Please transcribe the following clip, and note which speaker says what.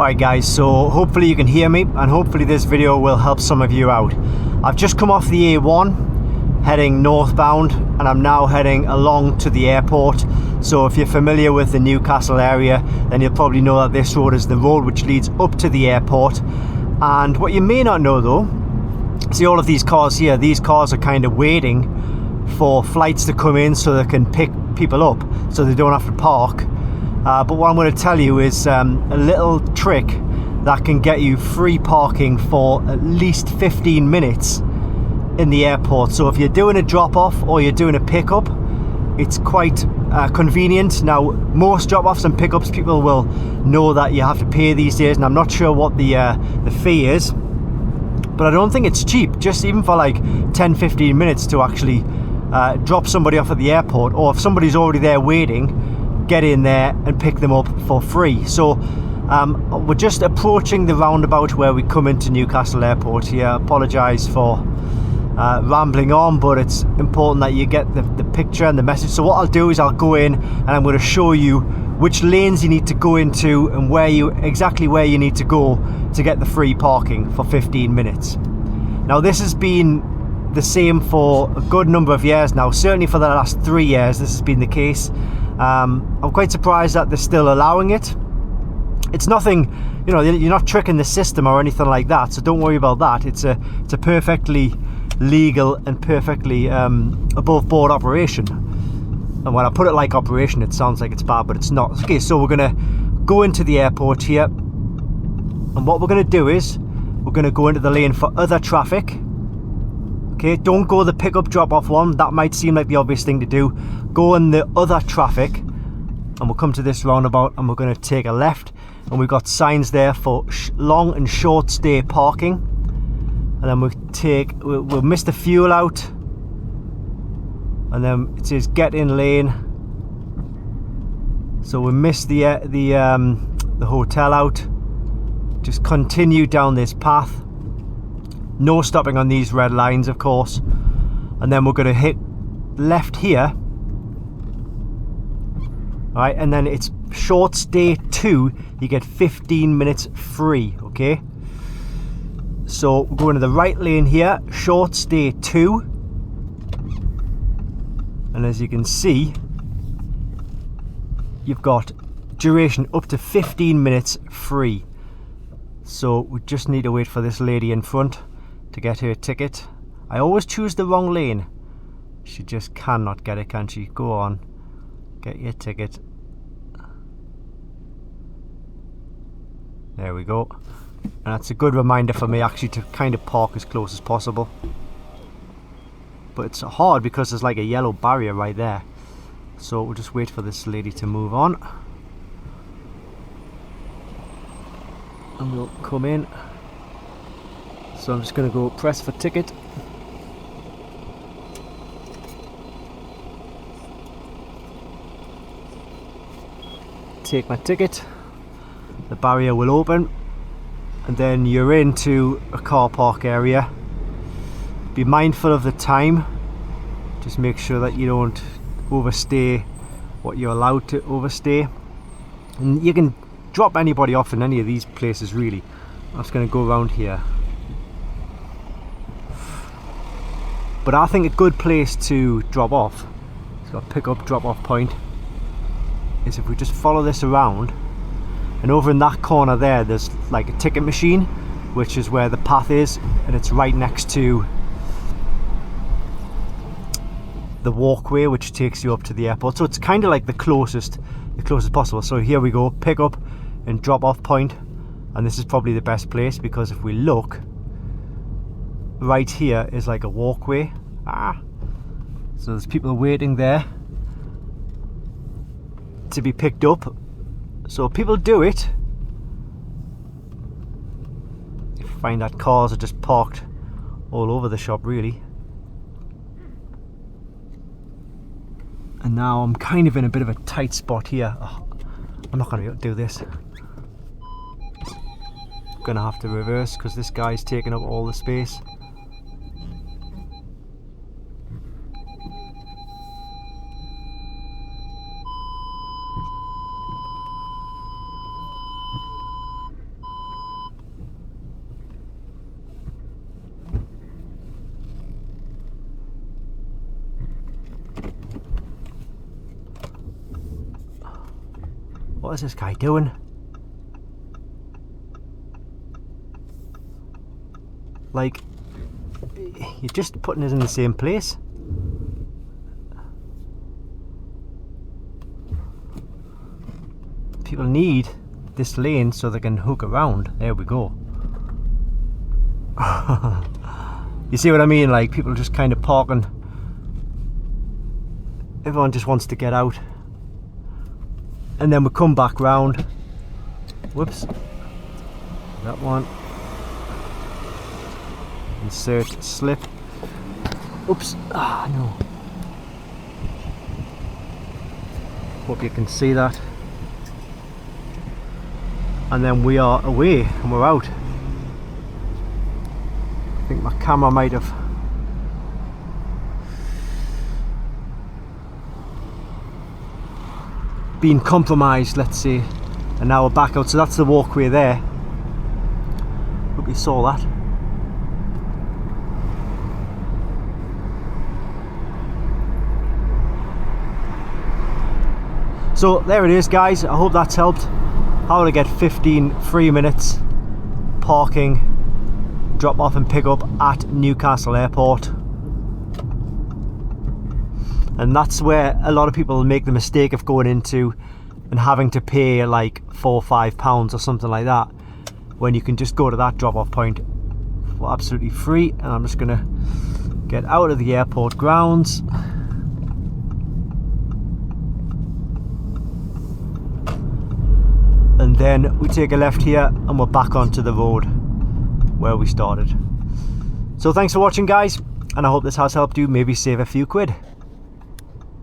Speaker 1: Alright guys, so hopefully you can hear me and hopefully this video will help some of you out. I've just come off the A1 heading northbound and I'm now heading along to the airport. So if you're familiar with the Newcastle area, then you'll probably know that this road is the road which leads up to the airport. And what you may not know though, see all of these cars here, these cars are kind of waiting for flights to come in so they can pick people up so they don't have to park. But what I'm going to tell you is a little trick that can get you free parking for at least 15 minutes in the airport. So if you're doing a drop-off or you're doing a pickup, it's quite convenient. Now, most drop-offs and pickups, people will know that you have to pay these days, and I'm not sure what the fee is, but I don't think it's cheap, just even for like 10-15 minutes to actually drop somebody off at the airport, or if somebody's already there waiting, get in there and pick them up for free. So we're just approaching the roundabout where we come into Newcastle Airport here. I apologise for rambling on, but it's important that you get the picture and the message. So what I'll do is I'll go in and I'm going to show you which lanes you need to go into and exactly where you need to go to get the free parking for 15 minutes. Now this has been the same for a good number of years now, certainly for the last 3 years this has been the case. I'm quite surprised that they're still allowing it. It's nothing, you know, you're not tricking the system or anything like that, so don't worry about that. It's a perfectly legal and perfectly above board operation. And when I put it like operation, it sounds like it's bad, but it's not. Okay, so we're gonna go into the airport here, and what we're gonna do is we're gonna go into the lane for other traffic. Okay, don't go the pickup drop-off one. That might seem like the obvious thing to do. Go in the other traffic, and we'll come to this roundabout, and we're going to take a left, and we've got signs there for long and short stay parking. And then we'll miss the fuel out, and then it says get in lane. So we miss the hotel out. Just continue down this path. No stopping on these red lines, of course. And then we're going to hit left here. Alright, and then it's short stay 2. You get 15 minutes free, okay? So we're going to the right lane here, short stay 2. And as you can see, you've got duration up to 15 minutes free. So we just need to wait for this lady in front to get her ticket. I always choose the wrong lane. She just cannot get it, can she? Go on, get your ticket. There we go. And that's a good reminder for me actually to kind of park as close as possible. But it's hard because there's like a yellow barrier right there. So we'll just wait for this lady to move on. And we'll come in. So I'm just going to go press for ticket. Take my ticket. The barrier will open. And then you're into a car park area. Be mindful of the time. Just make sure that you don't overstay what you're allowed to overstay. And you can drop anybody off in any of these places really. I'm just going to go around here. But I think a good place to drop off, it's got a pick up drop off point, is if we just follow this around, and over in that corner there's like a ticket machine, which is where the path is, and it's right next to the walkway which takes you up to the airport. So it's kind of like the closest possible. So here we go, pick up and drop off point, and this is probably the best place because if we look, right here is like a walkway. So there's people waiting there to be picked up. So people do it. You find that cars are just parked all over the shop really. And now I'm kind of in a bit of a tight spot here. I'm not going to be able to do this. I'm going to have to reverse because this guy's taking up all the space. What is this guy doing? Like, you're just putting it in the same place. People need this lane so they can hook around. There we go. You see what I mean? Like, people just kind of parking. Everyone just wants to get out. And then we come back round. Whoops. That one. Insert slip. Oops. Ah, no. Hope you can see that. And then we are away and we're out. I think my camera might have been compromised, let's say. And now we're back out, so that's the walkway there. Hope you saw that. So there it is, guys. I hope that's helped. How to get 15 free minutes parking, drop off and pick up at Newcastle Airport. And that's where a lot of people make the mistake of going into and having to pay like £4 or £5 or something like that, when you can just go to that drop off point for absolutely free. And I'm just gonna get out of the airport grounds. And then we take a left here and we're back onto the road where we started. So thanks for watching, guys, and I hope this has helped you maybe save a few quid.